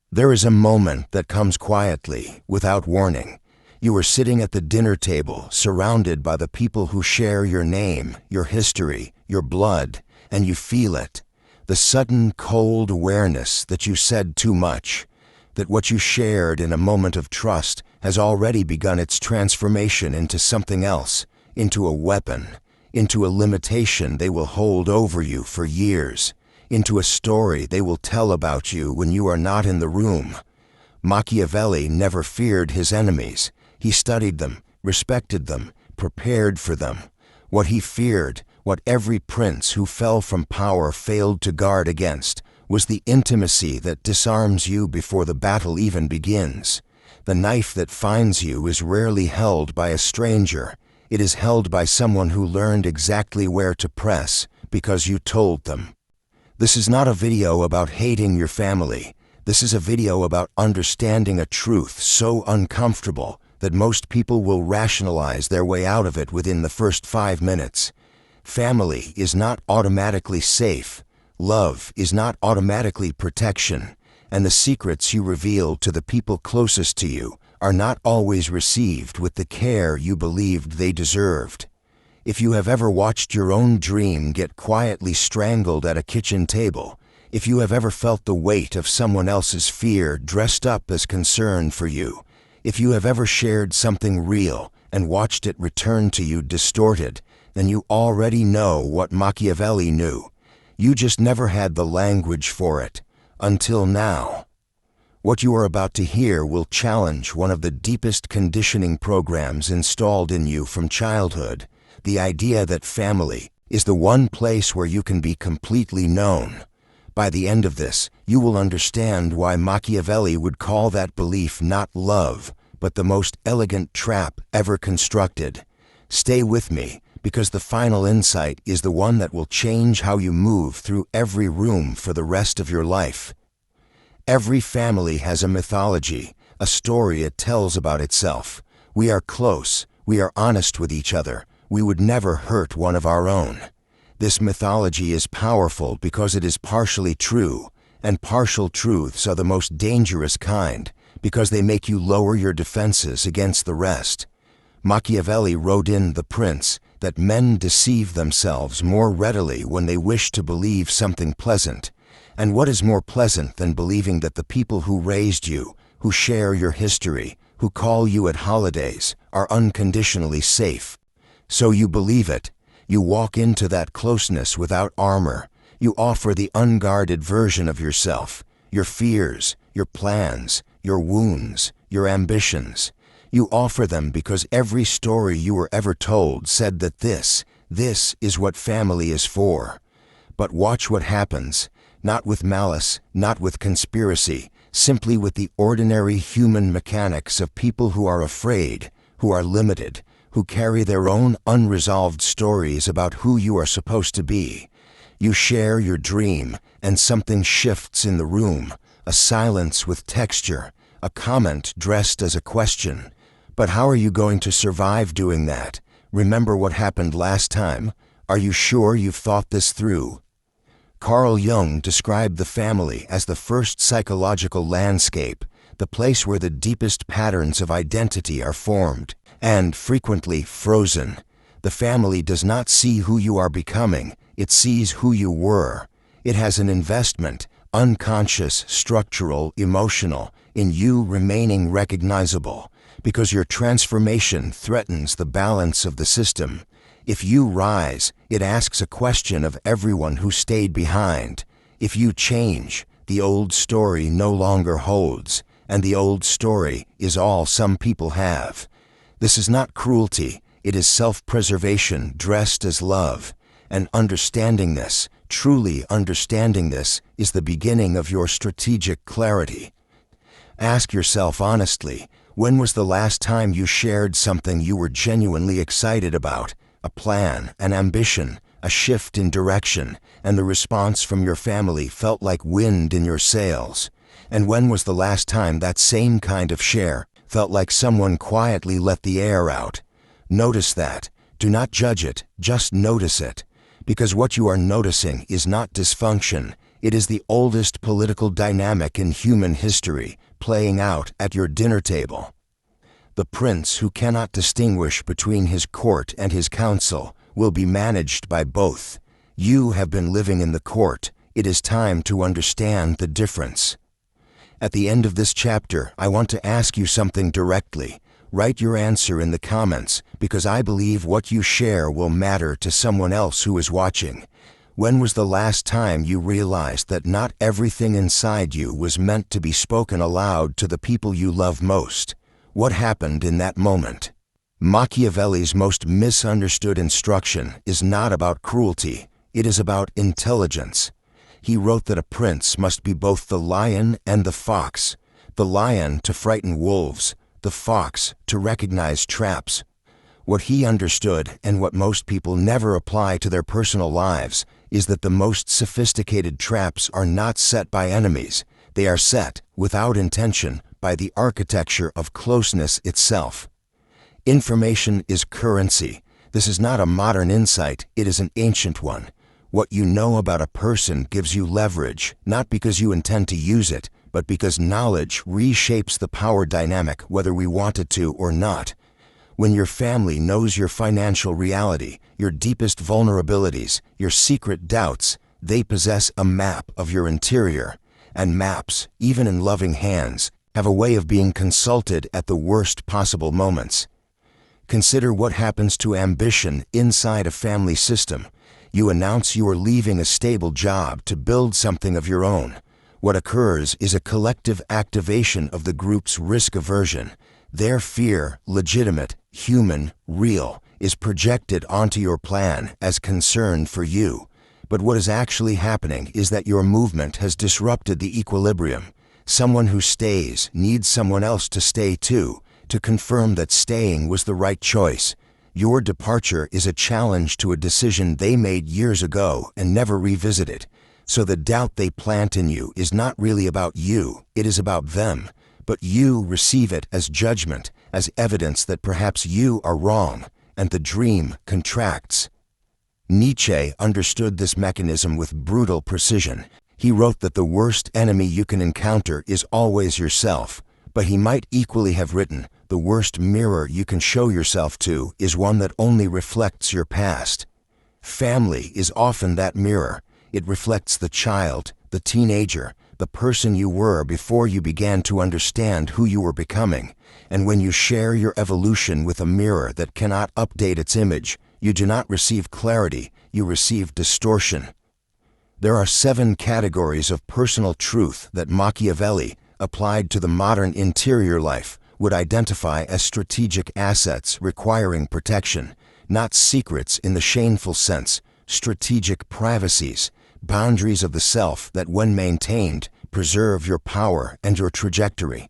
There is a moment that comes quietly, without warning. You are sitting at the dinner table, surrounded by the people who share your name, your history, your blood, and you feel it. The sudden, cold awareness that you said too much, that what you shared in a moment of trust has already begun its transformation into something else, into a weapon, into a limitation they will hold over you for years, into a story they will tell about you when you are not in the room. Machiavelli never feared his enemies. He studied them, respected them, prepared for them. What he feared, what every prince who fell from power failed to guard against, was the intimacy that disarms you before the battle even begins. The knife that finds you is rarely held by a stranger. It is held by someone who learned exactly where to press, because you told them. This is not a video about hating your family. This is a video about understanding a truth so uncomfortable that most people will rationalize their way out of it within the first 5 minutes. Family is not automatically safe. Love is not automatically protection. And the secrets you reveal to the people closest to you are not always received with the care you believed they deserved. If you have ever watched your own dream get quietly strangled at a kitchen table, if you have ever felt the weight of someone else's fear dressed up as concern for you, if you have ever shared something real and watched it return to you distorted, then you already know what Machiavelli knew. You just never had the language for it, until now. What you are about to hear will challenge one of the deepest conditioning programs installed in you from childhood, the idea that family is the one place where you can be completely known. By the end of this, you will understand why Machiavelli would call that belief not love, but the most elegant trap ever constructed. Stay with me, because the final insight is the one that will change how you move through every room for the rest of your life. Every family has a mythology, a story it tells about itself. We are close, we are honest with each other, we would never hurt one of our own. This mythology is powerful because it is partially true, and partial truths are the most dangerous kind, because they make you lower your defenses against the rest. Machiavelli wrote in The Prince that men deceive themselves more readily when they wish to believe something pleasant. And what is more pleasant than believing that the people who raised you, who share your history, who call you at holidays, are unconditionally safe? So you believe it. You walk into that closeness without armor. You offer the unguarded version of yourself, your fears, your plans, your wounds, your ambitions. You offer them because every story you were ever told said that this is what family is for. But watch what happens, not with malice, not with conspiracy, simply with the ordinary human mechanics of people who are afraid, who are limited, who carry their own unresolved stories about who you are supposed to be. You share your dream, and something shifts in the room, a silence with texture, a comment dressed as a question. But how are you going to survive doing that? Remember what happened last time? Are you sure you've thought this through? Carl Jung described the family as the first psychological landscape, the place where the deepest patterns of identity are formed, and frequently frozen. The family does not see who you are becoming, it sees who you were. It has an investment, unconscious, structural, emotional, in you remaining recognizable, because your transformation threatens the balance of the system. If you rise, it asks a question of everyone who stayed behind. If you change, the old story no longer holds, and the old story is all some people have. This is not cruelty, it is self-preservation dressed as love. And understanding this, truly understanding this, is the beginning of your strategic clarity. Ask yourself honestly, when was the last time you shared something you were genuinely excited about? A plan, an ambition, a shift in direction, and the response from your family felt like wind in your sails. And when was the last time that same kind of share felt like someone quietly let the air out? Notice that. Do not judge it, just notice it. Because what you are noticing is not dysfunction, It is the oldest political dynamic in human history, playing out at your dinner table. The prince who cannot distinguish between his court and his council will be managed by both. You have been living in the court. It is time to understand the difference. At the end of this chapter, I want to ask you something directly. Write your answer in the comments, because I believe what you share will matter to someone else who is watching. When was the last time you realized that not everything inside you was meant to be spoken aloud to the people you love most? What happened in that moment? Machiavelli's most misunderstood instruction is not about cruelty, it is about intelligence. He wrote that a prince must be both the lion and the fox, the lion to frighten wolves, the fox to recognize traps. What he understood, and what most people never apply to their personal lives, is that the most sophisticated traps are not set by enemies. They are set, without intention, by the architecture of closeness itself. Information is currency. This is not a modern insight, it is an ancient one. What you know about a person gives you leverage, not because you intend to use it, but because knowledge reshapes the power dynamic whether we want it to or not. When your family knows your financial reality, your deepest vulnerabilities, your secret doubts, they possess a map of your interior. And maps, even in loving hands, have a way of being consulted at the worst possible moments. Consider what happens to ambition inside a family system. You announce you are leaving a stable job to build something of your own. What occurs is a collective activation of the group's risk aversion. Their fear, legitimate, human, real, is projected onto your plan as concern for you. But what is actually happening is that your movement has disrupted the equilibrium. Someone who stays needs someone else to stay too, to confirm that staying was the right choice. Your departure is a challenge to a decision they made years ago and never revisited. So the doubt they plant in you is not really about you, it is about them. But you receive it as judgment, as evidence that perhaps you are wrong, and the dream contracts. Nietzsche understood this mechanism with brutal precision. He wrote that the worst enemy you can encounter is always yourself, but he might equally have written, the worst mirror you can show yourself to is one that only reflects your past. Family is often that mirror. It reflects the child, the teenager, the person you were before you began to understand who you were becoming. And when you share your evolution with a mirror that cannot update its image, you do not receive clarity, you receive distortion. There are 7 categories of personal truth that Machiavelli, applied to the modern interior life, would identify as strategic assets requiring protection, not secrets in the shameful sense, strategic privacies, boundaries of the self that, when maintained, preserve your power and your trajectory.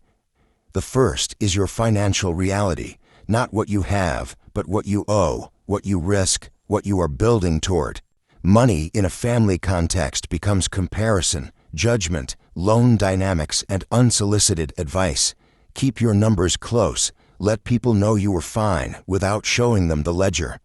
The first is your financial reality, not what you have, but what you owe, what you risk, what you are building toward. Money in a family context becomes comparison, judgment, loan dynamics, and unsolicited advice. Keep your numbers close. Let people know you are fine without showing them the ledger.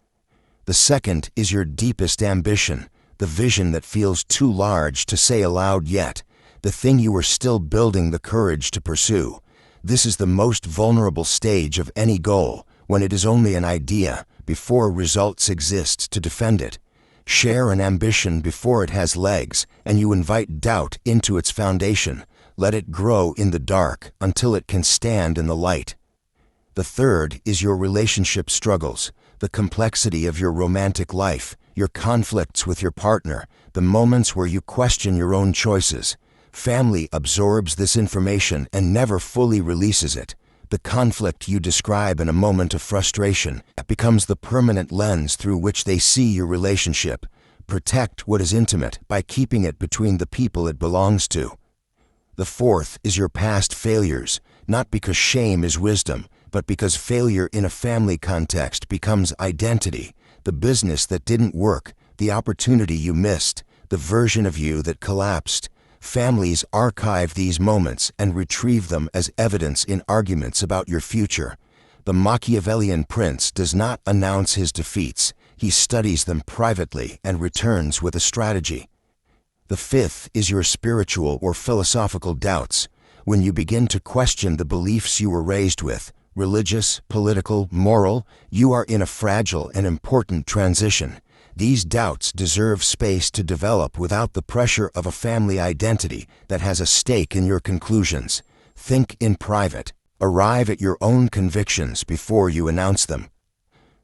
The second is your deepest ambition, the vision that feels too large to say aloud yet, the thing you are still building the courage to pursue. This is the most vulnerable stage of any goal, when it is only an idea, before results exist to defend it. Share an ambition before it has legs, and you invite doubt into its foundation. Let it grow in the dark until it can stand in the light. The third is your relationship struggles, the complexity of your romantic life, your conflicts with your partner, the moments where you question your own choices. Family absorbs this information and never fully releases it. The conflict you describe in a moment of frustration becomes the permanent lens through which they see your relationship. Protect what is intimate by keeping it between the people it belongs to. The fourth is your past failures, not because shame is wisdom, but because failure in a family context becomes identity, the business that didn't work, the opportunity you missed, the version of you that collapsed. Families archive these moments and retrieve them as evidence in arguments about your future. The Machiavellian prince does not announce his defeats, he studies them privately and returns with a strategy. The fifth is your spiritual or philosophical doubts. When you begin to question the beliefs you were raised with, religious, political, moral, you are in a fragile and important transition. These doubts deserve space to develop without the pressure of a family identity that has a stake in your conclusions. Think in private. Arrive at your own convictions before you announce them.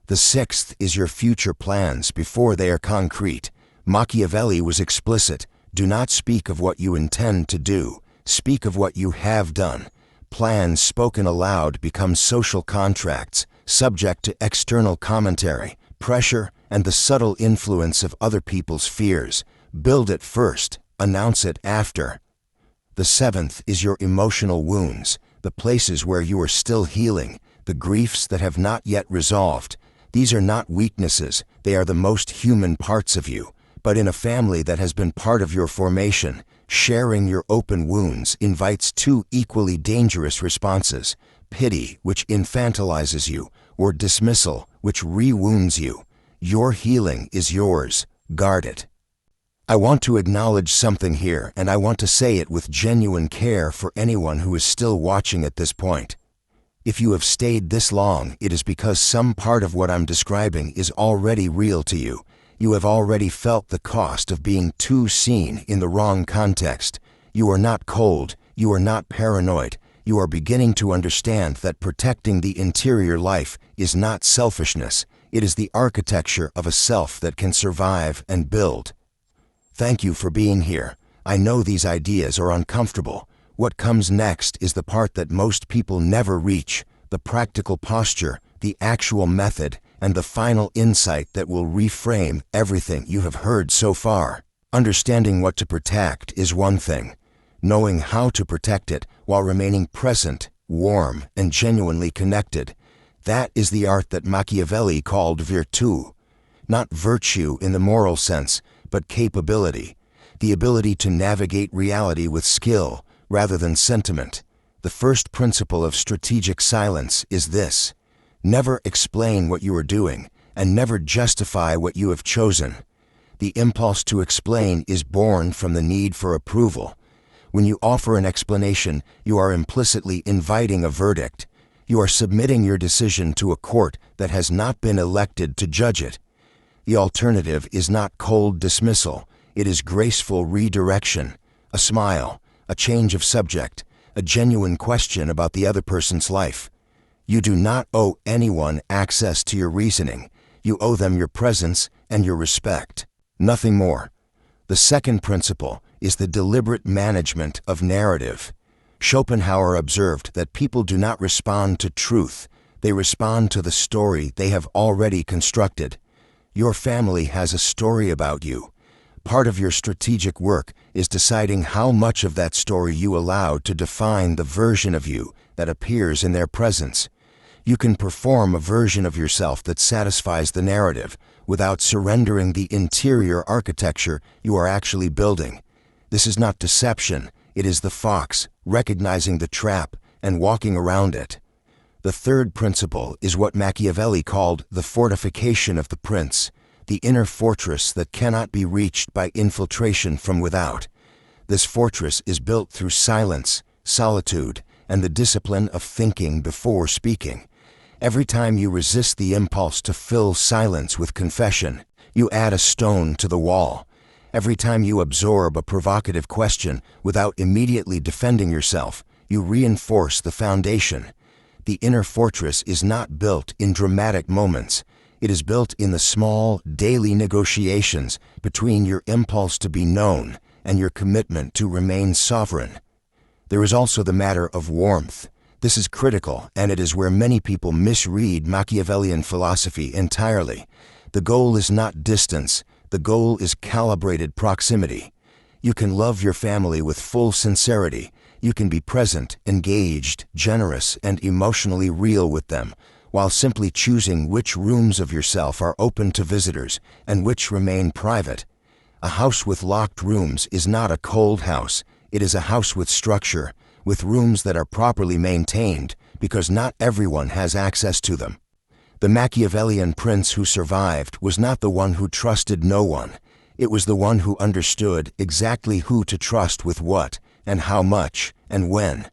The sixth is your future plans before they are concrete. Machiavelli was explicit. Do not speak of what you intend to do. Speak of what you have done. Plans spoken aloud become social contracts, subject to external commentary, pressure, and the subtle influence of other people's fears. Build it first, announce it after. The seventh is your emotional wounds, the places where you are still healing, the griefs that have not yet resolved. These are not weaknesses, they are the most human parts of you. But in a family that has been part of your formation, sharing your open wounds invites two equally dangerous responses: pity, which infantilizes you, or dismissal, which re-wounds you. Your healing is yours. Guard it. I want to acknowledge something here, and I want to say it with genuine care for anyone who is still watching at this point. If you have stayed this long, it is because some part of what I'm describing is already real to you. You have already felt the cost of being too seen in the wrong context. You are not cold. You are not paranoid. You are beginning to understand that protecting the interior life is not selfishness. It is the architecture of a self that can survive and build. Thank you for being here. I know these ideas are uncomfortable. What comes next is the part that most people never reach: the practical posture, the actual method, and the final insight that will reframe everything you have heard so far. Understanding what to protect is one thing. Knowing how to protect it while remaining present, warm, and genuinely connected, that is the art that Machiavelli called virtù. Not virtue in the moral sense, but capability. The ability to navigate reality with skill rather than sentiment. The first principle of strategic silence is this: never explain what you are doing, and never justify what you have chosen. The impulse to explain is born from the need for approval. When you offer an explanation, you are implicitly inviting a verdict. You are submitting your decision to a court that has not been elected to judge it. The alternative is not cold dismissal. It is graceful redirection, a smile, a change of subject, a genuine question about the other person's life. You do not owe anyone access to your reasoning. You owe them your presence and your respect. Nothing more. The second principle is the deliberate management of narrative. Schopenhauer observed that people do not respond to truth. They respond to the story they have already constructed. Your family has a story about you. Part of your strategic work is deciding how much of that story you allow to define the version of you that appears in their presence. You can perform a version of yourself that satisfies the narrative without surrendering the interior architecture you are actually building. This is not deception. It is the fox, recognizing the trap and walking around it. The third principle is what Machiavelli called the fortification of the prince, the inner fortress that cannot be reached by infiltration from without. This fortress is built through silence, solitude, and the discipline of thinking before speaking. Every time you resist the impulse to fill silence with confession, you add a stone to the wall. Every time you absorb a provocative question without immediately defending yourself, you reinforce the foundation. The inner fortress is not built in dramatic moments. It is built in the small, daily negotiations between your impulse to be known and your commitment to remain sovereign. There is also the matter of warmth. This is critical, and it is where many people misread Machiavellian philosophy entirely. The goal is not distance. The goal is calibrated proximity. You can love your family with full sincerity. You can be present, engaged, generous, and emotionally real with them, while simply choosing which rooms of yourself are open to visitors and which remain private. A house with locked rooms is not a cold house. It is a house with structure, with rooms that are properly maintained, because not everyone has access to them. The Machiavellian prince who survived was not the one who trusted no one. It was the one who understood exactly who to trust with what, and how much, and when.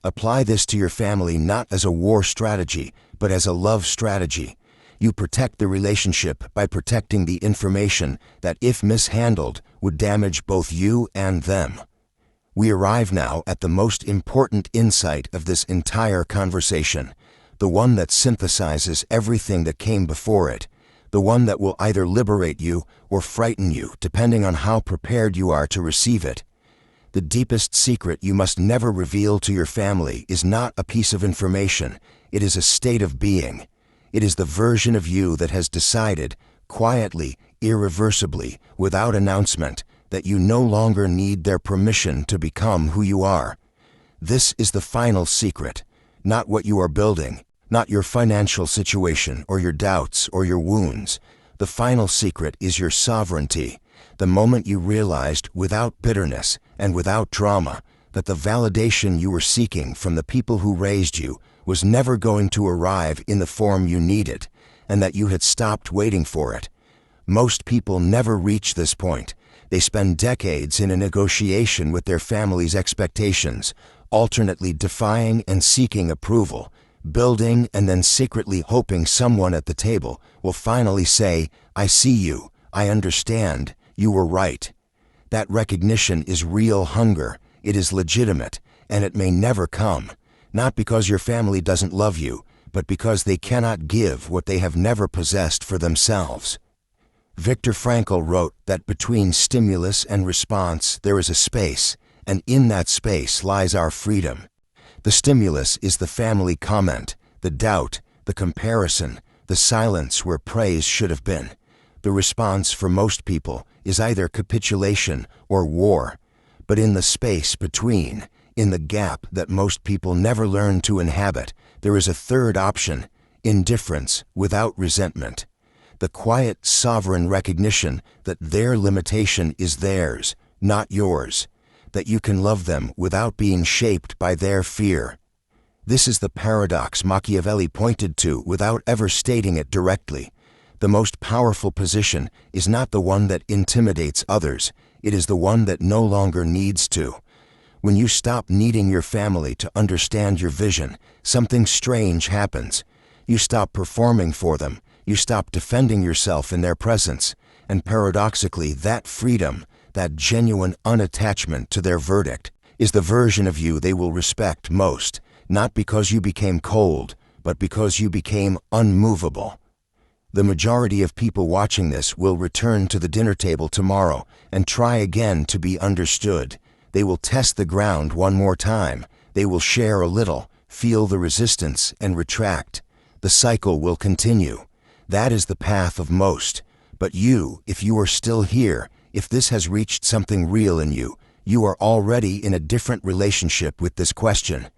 Apply this to your family not as a war strategy, but as a love strategy. You protect the relationship by protecting the information that, if mishandled, would damage both you and them. We arrive now at the most important insight of this entire conversation, the one that synthesizes everything that came before it, the one that will either liberate you or frighten you depending on how prepared you are to receive it. The deepest secret you must never reveal to your family is not a piece of information, it is a state of being. It is the version of you that has decided, quietly, irreversibly, without announcement, that you no longer need their permission to become who you are. This is the final secret, not what you are building, not your financial situation or your doubts or your wounds. The final secret is your sovereignty, the moment you realized, without bitterness and without drama, that the validation you were seeking from the people who raised you was never going to arrive in the form you needed, and that you had stopped waiting for it. Most people never reach this point. They spend decades in a negotiation with their family's expectations, alternately defying and seeking approval, building and then secretly hoping someone at the table will finally say, "I see you, I understand, you were right." That recognition is real hunger, it is legitimate, and it may never come, not because your family doesn't love you, but because they cannot give what they have never possessed for themselves. Viktor Frankl wrote that between stimulus and response there is a space, and in that space lies our freedom. The stimulus is the family comment, the doubt, the comparison, the silence where praise should have been. The response for most people is either capitulation or war. But in the space between, in the gap that most people never learn to inhabit, there is a third option, indifference without resentment. The quiet, sovereign recognition that their limitation is theirs, not yours, that you can love them without being shaped by their fear. This is the paradox Machiavelli pointed to without ever stating it directly. The most powerful position is not the one that intimidates others, it is the one that no longer needs to. When you stop needing your family to understand your vision, something strange happens. You stop performing for them, you stop defending yourself in their presence, and paradoxically that freedom, that genuine unattachment to their verdict, is the version of you they will respect most, not because you became cold, but because you became unmovable. The majority of people watching this will return to the dinner table tomorrow and try again to be understood. They will test the ground one more time. They will share a little, feel the resistance, and retract. The cycle will continue. That is the path of most. But you, if you are still here, if this has reached something real in you, you are already in a different relationship with this question.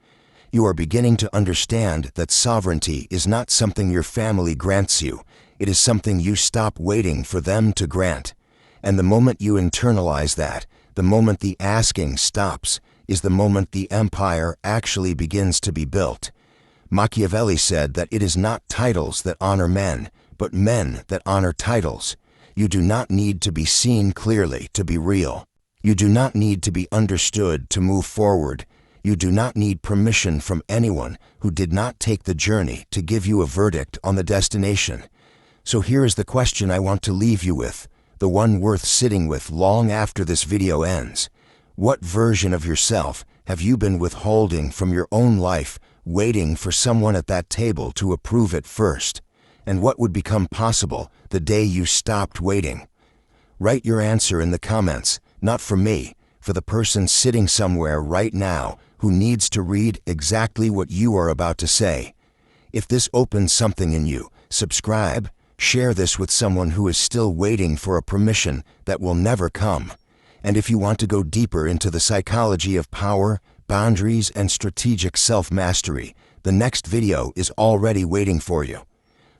You are beginning to understand that sovereignty is not something your family grants you. It is something you stop waiting for them to grant. And the moment you internalize that, the moment the asking stops, is the moment the empire actually begins to be built. Machiavelli said that it is not titles that honor men, but men that honor titles. You do not need to be seen clearly to be real. You do not need to be understood to move forward. You do not need permission from anyone who did not take the journey to give you a verdict on the destination. So here is the question I want to leave you with, the one worth sitting with long after this video ends. What version of yourself have you been withholding from your own life, waiting for someone at that table to approve it first? And what would become possible the day you stopped waiting? Write your answer in the comments, not for me, for the person sitting somewhere right now who needs to read exactly what you are about to say. If this opens something in you, subscribe, share this with someone who is still waiting for a permission that will never come. And if you want to go deeper into the psychology of power, boundaries, and strategic self-mastery, the next video is already waiting for you.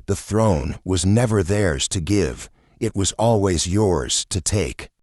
The throne was never theirs to give, it was always yours to take.